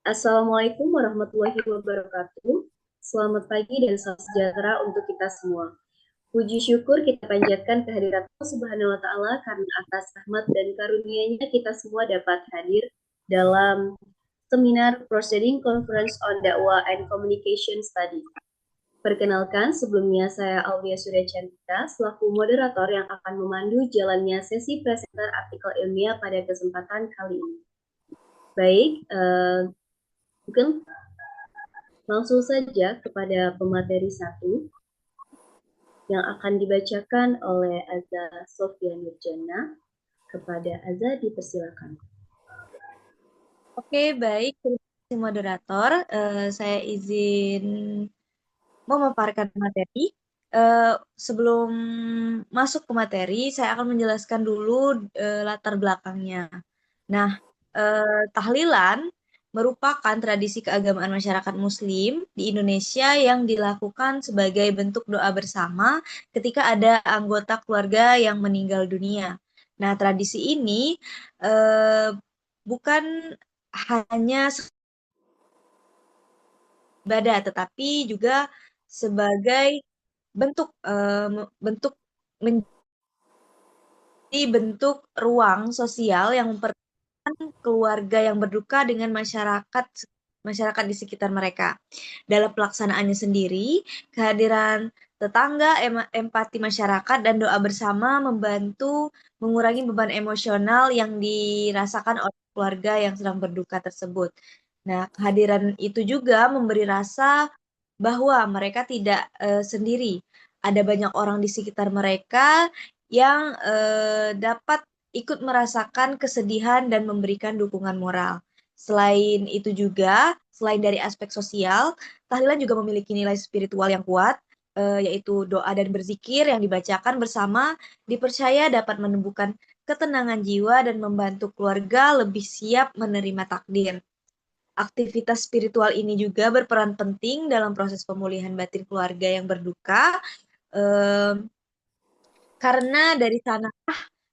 Assalamualaikum warahmatullahi wabarakatuh. Selamat pagi dan salam sejahtera untuk kita semua. Puji syukur kita panjatkan kehadirat Allah Subhanahu wa Ta'ala karena atas rahmat dan karunia-Nya kita semua dapat hadir dalam seminar Proceeding Conference on Dakwah and Communication Study. Perkenalkan, sebelumnya saya Aulia Surya Cantika, selaku moderator yang akan memandu jalannya sesi presenter artikel ilmiah pada kesempatan kali ini. Baik, mungkin langsung saja kepada pemateri satu yang akan dibacakan oleh Azza Sofia Nurjana. Kepada Azza dipersilakan. Oke, baik. Terima kasih moderator. Saya izin memaparkan materi. Sebelum masuk ke materi, saya akan menjelaskan dulu latar belakangnya. Nah, tahlilan merupakan tradisi keagamaan masyarakat Muslim di Indonesia yang dilakukan sebagai bentuk doa bersama ketika ada anggota keluarga yang meninggal dunia. Nah, tradisi ini eh, bukan hanya ibadah, tetapi juga sebagai bentuk menjadi bentuk ruang sosial yang mempertemukan keluarga yang berduka dengan masyarakat di sekitar mereka. Dalam pelaksanaannya sendiri, kehadiran tetangga, empati masyarakat, dan doa bersama membantu mengurangi beban emosional yang dirasakan oleh keluarga yang sedang berduka tersebut. Nah, kehadiran itu juga memberi rasa bahwa mereka tidak sendiri. Ada banyak orang di sekitar mereka yang dapat ikut merasakan kesedihan dan memberikan dukungan moral. Selain itu juga, selain dari aspek sosial, tahlilan juga memiliki nilai spiritual yang kuat, yaitu doa dan berzikir yang dibacakan bersama dipercaya dapat menumbuhkan ketenangan jiwa dan membantu keluarga lebih siap menerima takdir. Aktivitas spiritual ini juga berperan penting dalam proses pemulihan batin keluarga yang berduka, karena dari sana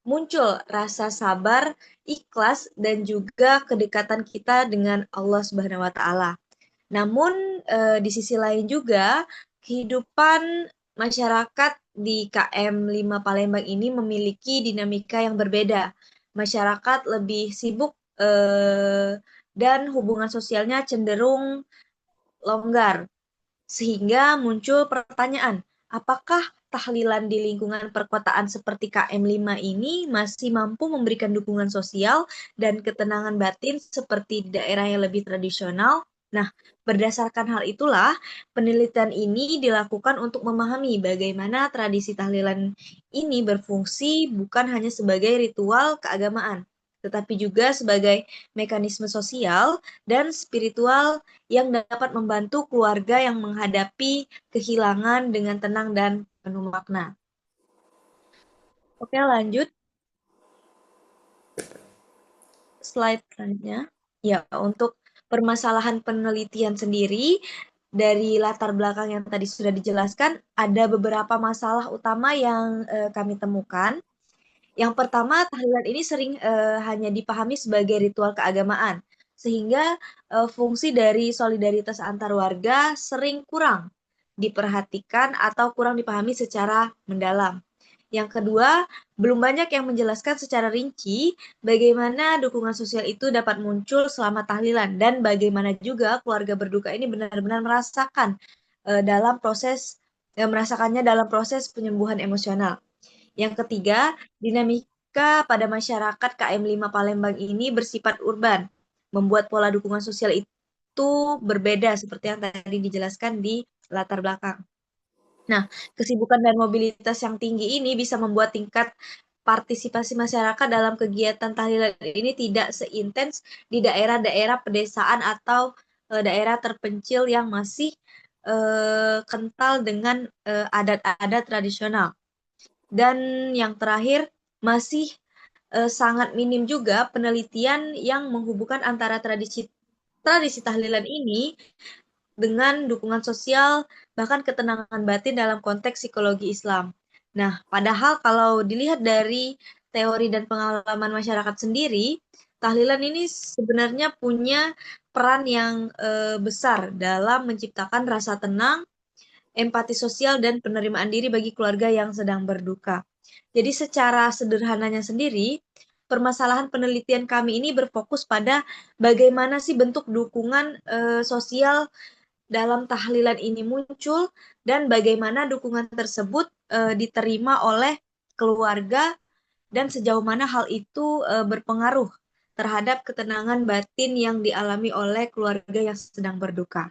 muncul rasa sabar, ikhlas, dan juga kedekatan kita dengan Allah Subhanahu wa Ta'ala. Namun, di sisi lain juga, kehidupan masyarakat di KM 5 Palembang ini memiliki dinamika yang berbeda. Masyarakat lebih sibuk dan hubungan sosialnya cenderung longgar, sehingga muncul pertanyaan, apakah tahlilan di lingkungan perkotaan seperti KM 5 ini masih mampu memberikan dukungan sosial dan ketenangan batin seperti di daerah yang lebih tradisional? Nah, berdasarkan hal itulah, penelitian ini dilakukan untuk memahami bagaimana tradisi tahlilan ini berfungsi bukan hanya sebagai ritual keagamaan, tetapi juga sebagai mekanisme sosial dan spiritual yang dapat membantu keluarga yang menghadapi kehilangan dengan tenang dan penuh makna. Oke, lanjut slide selanjutnya. Ya, untuk permasalahan penelitian sendiri, dari latar belakang yang tadi sudah dijelaskan, ada beberapa masalah utama yang kami temukan. Yang pertama, tahlilan ini sering hanya dipahami sebagai ritual keagamaan, sehingga fungsi dari solidaritas antar warga sering kurang diperhatikan atau kurang dipahami secara mendalam. Yang kedua, belum banyak yang menjelaskan secara rinci bagaimana dukungan sosial itu dapat muncul selama tahlilan dan bagaimana juga keluarga berduka ini benar-benar merasakannya dalam proses penyembuhan emosional. Yang ketiga, dinamika pada masyarakat KM 5 Palembang ini bersifat urban, membuat pola dukungan sosial itu berbeda seperti yang tadi dijelaskan di latar belakang. Nah, kesibukan dan mobilitas yang tinggi ini bisa membuat tingkat partisipasi masyarakat dalam kegiatan tahlilan ini tidak seintens di daerah-daerah pedesaan atau daerah terpencil yang masih kental dengan adat-adat tradisional. Dan yang terakhir, masih sangat minim juga penelitian yang menghubungkan antara tradisi tradisi tahlilan ini dengan dukungan sosial, bahkan ketenangan batin dalam konteks psikologi Islam. Nah, padahal kalau dilihat dari teori dan pengalaman masyarakat sendiri, tahlilan ini sebenarnya punya peran yang besar dalam menciptakan rasa tenang, empati sosial, dan penerimaan diri bagi keluarga yang sedang berduka. Jadi secara sederhananya sendiri, permasalahan penelitian kami ini berfokus pada bagaimana sih bentuk dukungan sosial dalam tahlilan ini muncul dan bagaimana dukungan tersebut diterima oleh keluarga dan sejauh mana hal itu berpengaruh terhadap ketenangan batin yang dialami oleh keluarga yang sedang berduka.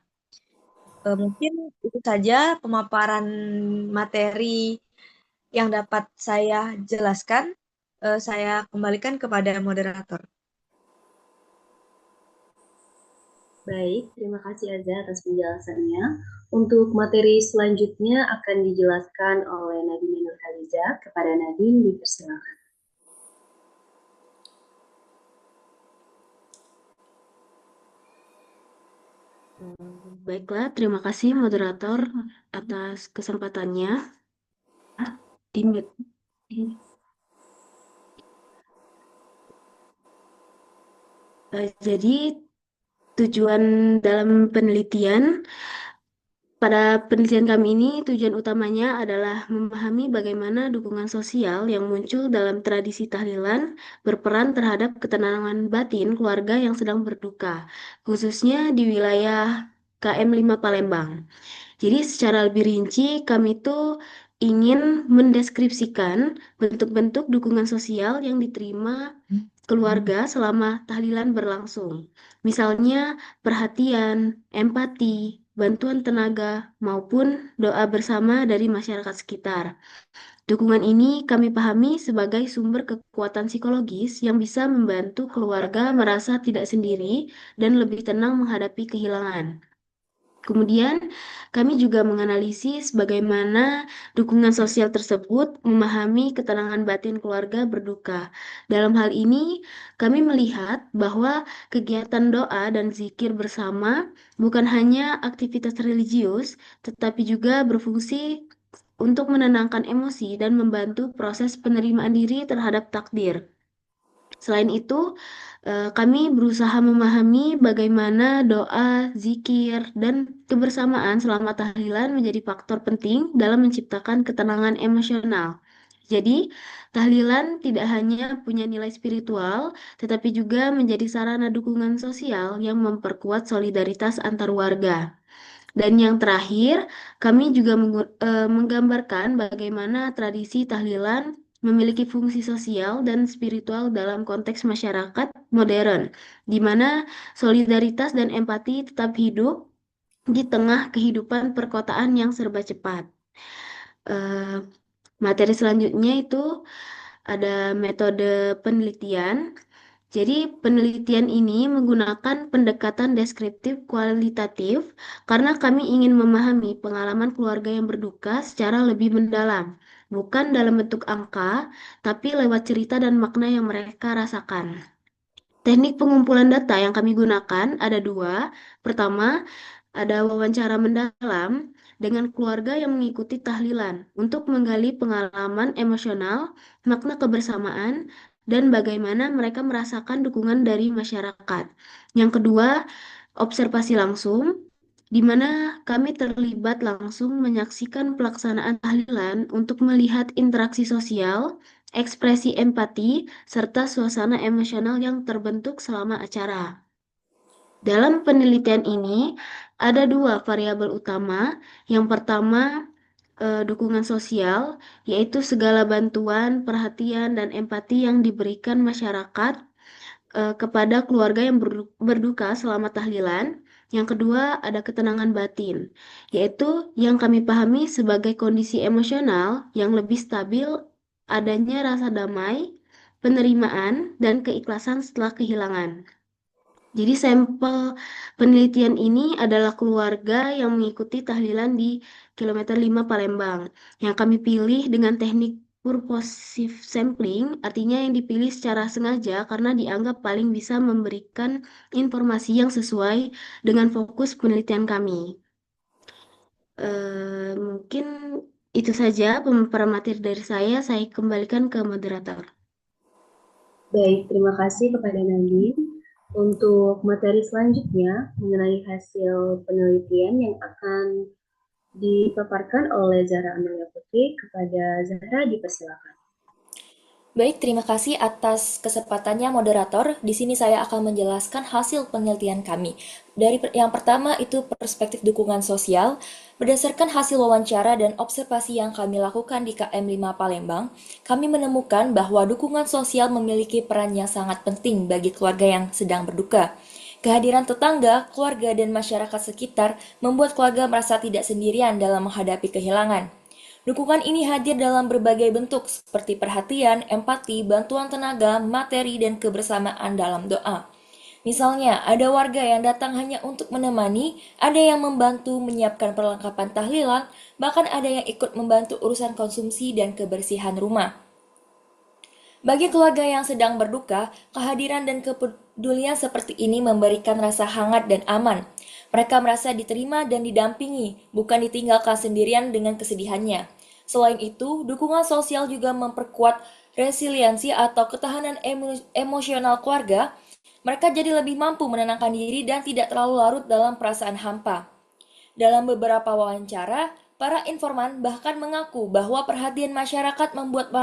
Mungkin itu saja pemaparan materi yang dapat saya jelaskan. Saya kembalikan kepada moderator. Baik, terima kasih Azza atas penjelasannya. Untuk materi selanjutnya akan dijelaskan oleh Nadine Nurhaliza. Kepada Nadine, dipersilakan. Baiklah, terima kasih moderator atas kesempatannya. Di mute. Jadi tujuan dalam pada penelitian kami ini, tujuan utamanya adalah memahami bagaimana dukungan sosial yang muncul dalam tradisi tahlilan berperan terhadap ketenangan batin keluarga yang sedang berduka, khususnya di wilayah KM5 Palembang. Jadi secara lebih rinci, kami tuh ingin mendeskripsikan bentuk-bentuk dukungan sosial yang diterima keluarga selama tahlilan berlangsung. Misalnya perhatian, empati, bantuan tenaga, maupun doa bersama dari masyarakat sekitar. Dukungan ini kami pahami sebagai sumber kekuatan psikologis yang bisa membantu keluarga merasa tidak sendiri dan lebih tenang menghadapi kehilangan. Kemudian, kami juga menganalisis bagaimana dukungan sosial tersebut memahami ketenangan batin keluarga berduka. Dalam hal ini, kami melihat bahwa kegiatan doa dan zikir bersama bukan hanya aktivitas religius, tetapi juga berfungsi untuk menenangkan emosi dan membantu proses penerimaan diri terhadap takdir. Selain itu, kami berusaha memahami bagaimana doa, zikir, dan kebersamaan selama tahlilan menjadi faktor penting dalam menciptakan ketenangan emosional. Jadi, tahlilan tidak hanya punya nilai spiritual, tetapi juga menjadi sarana dukungan sosial yang memperkuat solidaritas antar warga. Dan yang terakhir, kami juga menggambarkan bagaimana tradisi tahlilan memiliki fungsi sosial dan spiritual dalam konteks masyarakat modern, di mana solidaritas dan empati tetap hidup di tengah kehidupan perkotaan yang serba cepat. Eh, Materi selanjutnya itu ada metode penelitian. Jadi, penelitian ini menggunakan pendekatan deskriptif kualitatif karena kami ingin memahami pengalaman keluarga yang berduka secara lebih mendalam, bukan dalam bentuk angka, tapi lewat cerita dan makna yang mereka rasakan. Teknik pengumpulan data yang kami gunakan ada dua. Pertama, ada wawancara mendalam dengan keluarga yang mengikuti tahlilan untuk menggali pengalaman emosional, makna kebersamaan, dan bagaimana mereka merasakan dukungan dari masyarakat. Yang kedua, observasi langsung, di mana kami terlibat langsung menyaksikan pelaksanaan tahlilan untuk melihat interaksi sosial, ekspresi empati, serta suasana emosional yang terbentuk selama acara. Dalam penelitian ini, ada dua variabel utama. Yang pertama, dukungan sosial, yaitu segala bantuan, perhatian, dan empati yang diberikan masyarakat kepada keluarga yang berduka selama tahlilan. Yang kedua, ada ketenangan batin, yaitu yang kami pahami sebagai kondisi emosional yang lebih stabil, adanya rasa damai, penerimaan, dan keikhlasan setelah kehilangan. Jadi sampel penelitian ini adalah keluarga yang mengikuti tahlilan di kilometer 5 Palembang, yang kami pilih dengan teknik purposive sampling, artinya yang dipilih secara sengaja karena dianggap paling bisa memberikan informasi yang sesuai dengan fokus penelitian kami. Mungkin itu saja pemaparan materi dari saya kembalikan ke moderator. Baik, terima kasih kepada Nadine. Untuk materi selanjutnya mengenai hasil penelitian yang akan dipaparkan oleh Zahra Amelia Putri, kepada Zahra dipersilakan. Baik, terima kasih atas kesempatannya moderator. Di sini saya akan menjelaskan hasil penelitian kami. Yang pertama itu perspektif dukungan sosial. Berdasarkan hasil wawancara dan observasi yang kami lakukan di KM5 Palembang, kami menemukan bahwa dukungan sosial memiliki peran yang sangat penting bagi keluarga yang sedang berduka. Kehadiran tetangga, keluarga, dan masyarakat sekitar membuat keluarga merasa tidak sendirian dalam menghadapi kehilangan. Dukungan ini hadir dalam berbagai bentuk seperti perhatian, empati, bantuan tenaga, materi, dan kebersamaan dalam doa. Misalnya, ada warga yang datang hanya untuk menemani, ada yang membantu menyiapkan perlengkapan tahlilan, bahkan ada yang ikut membantu urusan konsumsi dan kebersihan rumah. Bagi keluarga yang sedang berduka, kehadiran dan kepedulian seperti ini memberikan rasa hangat dan aman. Mereka merasa diterima dan didampingi, bukan ditinggalkan sendirian dengan kesedihannya. Selain itu, dukungan sosial juga memperkuat resiliensi atau ketahanan emosional keluarga. Mereka jadi lebih mampu menenangkan diri dan tidak terlalu larut dalam perasaan hampa. Dalam beberapa wawancara, para informan bahkan mengaku bahwa perhatian masyarakat membuat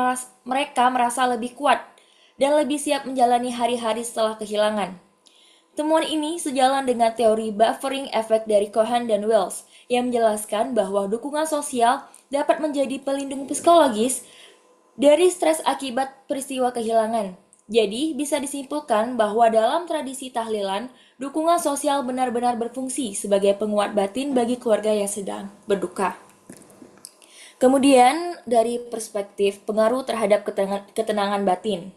mereka merasa lebih kuat dan lebih siap menjalani hari-hari setelah kehilangan. Temuan ini sejalan dengan teori buffering effect dari Cohen dan Wells yang menjelaskan bahwa dukungan sosial dapat menjadi pelindung psikologis dari stres akibat peristiwa kehilangan. Jadi, bisa disimpulkan bahwa dalam tradisi tahlilan, dukungan sosial benar-benar berfungsi sebagai penguat batin bagi keluarga yang sedang berduka. Kemudian, dari perspektif pengaruh terhadap ketenangan batin.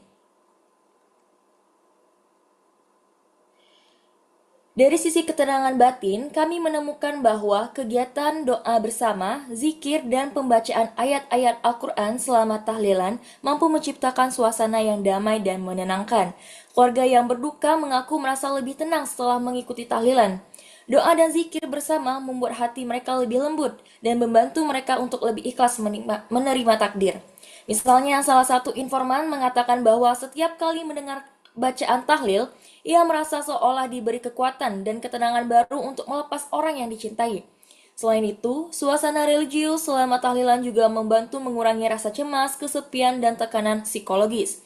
Dari sisi ketenangan batin, kami menemukan bahwa kegiatan doa bersama, zikir, dan pembacaan ayat-ayat Al-Quran selama tahlilan mampu menciptakan suasana yang damai dan menenangkan. Keluarga yang berduka mengaku merasa lebih tenang setelah mengikuti tahlilan. Doa dan zikir bersama membuat hati mereka lebih lembut dan membantu mereka untuk lebih ikhlas menerima takdir. Misalnya, salah satu informan mengatakan bahwa setiap kali mendengar bacaan tahlil, ia merasa seolah diberi kekuatan dan ketenangan baru untuk melepas orang yang dicintai. Selain itu, suasana religius selama tahlilan juga membantu mengurangi rasa cemas, kesepian, dan tekanan psikologis.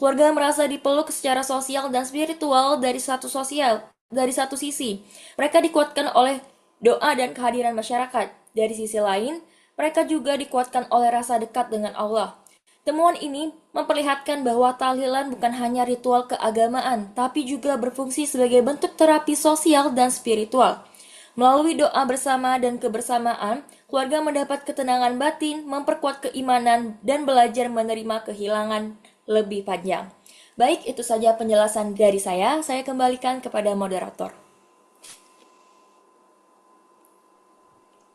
Keluarga merasa dipeluk secara sosial dan spiritual dari satu sisi. Mereka dikuatkan oleh doa dan kehadiran masyarakat. Dari sisi lain, mereka juga dikuatkan oleh rasa dekat dengan Allah. Temuan ini memperlihatkan bahwa tahlilan bukan hanya ritual keagamaan, tapi juga berfungsi sebagai bentuk terapi sosial dan spiritual. Melalui doa bersama dan kebersamaan, keluarga mendapat ketenangan batin, memperkuat keimanan, dan belajar menerima kehilangan lebih panjang. Baik, itu saja penjelasan dari saya. Saya kembalikan kepada moderator.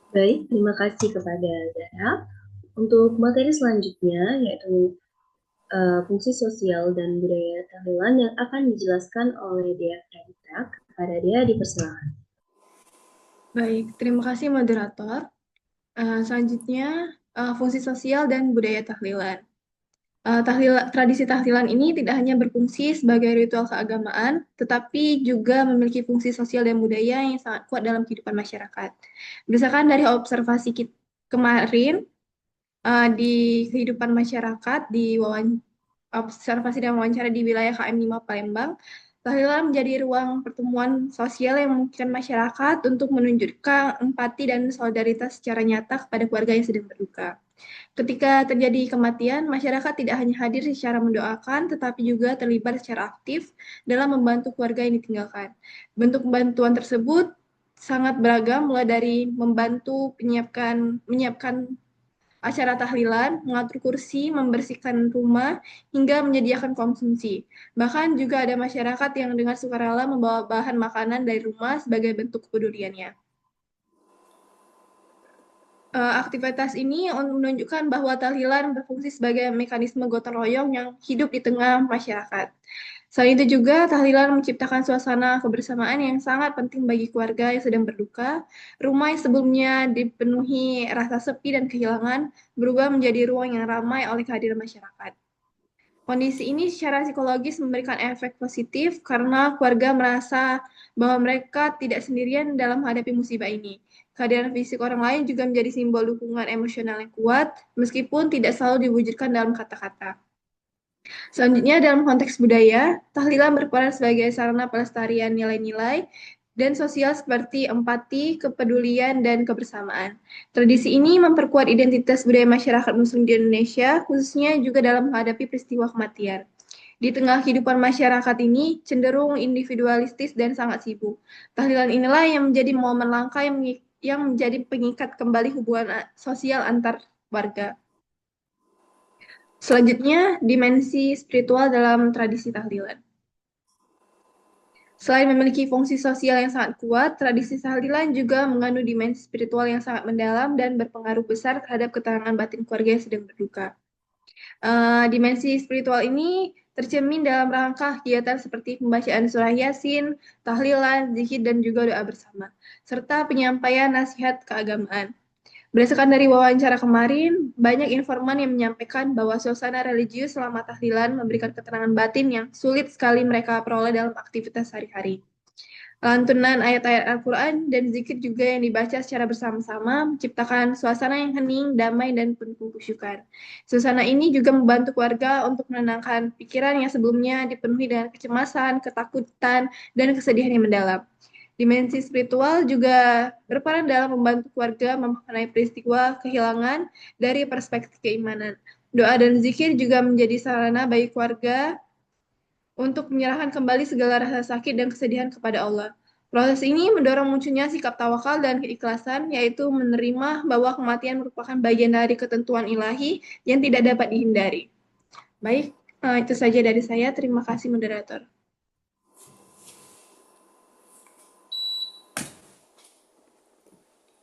Baik, terima kasih kepada Zahra. Untuk materi selanjutnya, yaitu fungsi sosial dan budaya tahlilan yang akan dijelaskan oleh Dea Fredita. Kepada Dea dipersilakan. Baik, terima kasih moderator. Selanjutnya, fungsi sosial dan budaya tahlilan. Tradisi tahlilan ini tidak hanya berfungsi sebagai ritual keagamaan, tetapi juga memiliki fungsi sosial dan budaya yang sangat kuat dalam kehidupan masyarakat. Berdasarkan dari observasi kemarin di kehidupan masyarakat, observasi dan wawancara di wilayah KM5 Palembang, tahlilan menjadi ruang pertemuan sosial yang memungkinkan masyarakat untuk menunjukkan empati dan solidaritas secara nyata kepada keluarga yang sedang berduka. Ketika terjadi kematian, masyarakat tidak hanya hadir secara mendoakan, tetapi juga terlibat secara aktif dalam membantu keluarga yang ditinggalkan. Bentuk bantuan tersebut sangat beragam, mulai dari membantu menyiapkan acara tahlilan, mengatur kursi, membersihkan rumah, hingga menyediakan konsumsi. Bahkan juga ada masyarakat yang dengan sukarela membawa bahan makanan dari rumah sebagai bentuk kepeduliannya. Aktivitas ini menunjukkan bahwa tahlilan berfungsi sebagai mekanisme gotong royong yang hidup di tengah masyarakat. Selain itu juga, tahlilan menciptakan suasana kebersamaan yang sangat penting bagi keluarga yang sedang berduka. Rumah yang sebelumnya dipenuhi rasa sepi dan kehilangan berubah menjadi ruang yang ramai oleh kehadiran masyarakat. Kondisi ini secara psikologis memberikan efek positif karena keluarga merasa bahwa mereka tidak sendirian dalam menghadapi musibah ini. Kehadiran fisik orang lain juga menjadi simbol dukungan emosional yang kuat, meskipun tidak selalu diwujudkan dalam kata-kata. Selanjutnya, dalam konteks budaya, tahlilan berperan sebagai sarana pelestarian nilai-nilai dan sosial seperti empati, kepedulian, dan kebersamaan. Tradisi ini memperkuat identitas budaya masyarakat Muslim di Indonesia, khususnya juga dalam menghadapi peristiwa kematian. Di tengah kehidupan masyarakat ini cenderung individualistis dan sangat sibuk. Tahlilan inilah yang menjadi momen langka yang menjadi pengikat kembali hubungan sosial antar warga. Selanjutnya, dimensi spiritual dalam tradisi tahlilan. Selain memiliki fungsi sosial yang sangat kuat, tradisi tahlilan juga mengandung dimensi spiritual yang sangat mendalam dan berpengaruh besar terhadap ketenangan batin keluarga yang sedang berduka. Dimensi spiritual ini tercermin dalam rangka kegiatan seperti pembacaan surah Yasin, tahlilan, zikir, dan juga doa bersama, serta penyampaian nasihat keagamaan. Berdasarkan dari wawancara kemarin, banyak informan yang menyampaikan bahwa suasana religius selama tahlilan memberikan ketenangan batin yang sulit sekali mereka peroleh dalam aktivitas sehari-hari. Lantunan ayat-ayat Al-Quran dan zikir juga yang dibaca secara bersama-sama menciptakan suasana yang hening, damai, dan penuh khusyukan. Suasana ini juga membantu keluarga untuk menenangkan pikiran yang sebelumnya dipenuhi dengan kecemasan, ketakutan, dan kesedihan yang mendalam. Dimensi spiritual juga berperan dalam membantu keluarga memaknai peristiwa kehilangan dari perspektif keimanan. Doa dan zikir juga menjadi sarana bagi keluarga untuk menyerahkan kembali segala rasa sakit dan kesedihan kepada Allah. Proses ini mendorong munculnya sikap tawakal dan keikhlasan, yaitu menerima bahwa kematian merupakan bagian dari ketentuan ilahi yang tidak dapat dihindari. Baik, itu saja dari saya. Terima kasih, moderator.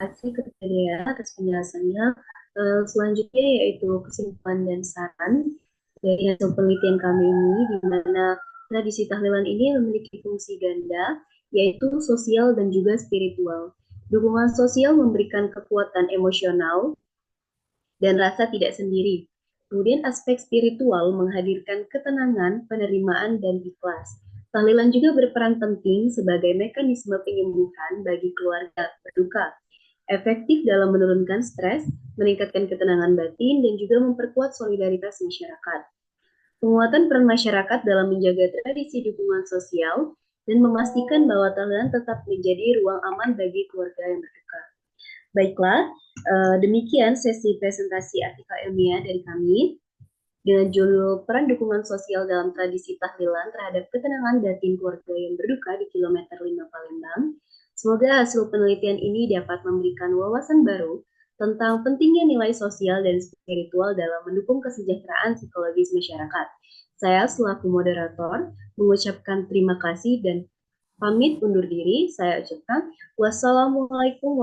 Terima kasih kepada Dea atas penjelasannya. Selanjutnya yaitu kesimpulan dan saran dari hasil penelitian kami ini, di mana tradisi tahlilan ini memiliki fungsi ganda, yaitu sosial dan juga spiritual. Dukungan sosial memberikan kekuatan emosional dan rasa tidak sendiri. Kemudian aspek spiritual menghadirkan ketenangan, penerimaan, dan ikhlas. Tahlilan juga berperan penting sebagai mekanisme penyembuhan bagi keluarga berduka. Efektif dalam menurunkan stres, meningkatkan ketenangan batin, dan juga memperkuat solidaritas masyarakat. Penguatan peran masyarakat dalam menjaga tradisi dukungan sosial dan memastikan bahwa tahlilan tetap menjadi ruang aman bagi keluarga yang berduka. Baiklah, demikian sesi presentasi artikel ilmiah dari kami dengan judul Peran Dukungan Sosial dalam Tradisi Tahlilan terhadap Ketenangan Batin Keluarga yang Berduka di Kilometer 5 Palembang. Semoga hasil penelitian ini dapat memberikan wawasan baru tentang pentingnya nilai sosial dan spiritual dalam mendukung kesejahteraan psikologis masyarakat. Saya selaku moderator mengucapkan terima kasih dan pamit undur diri. Saya ucapkan wassalamualaikum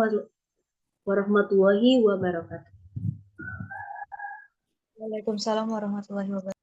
warahmatullahi wabarakatuh. Waalaikumsalam warahmatullahi wabarakatuh.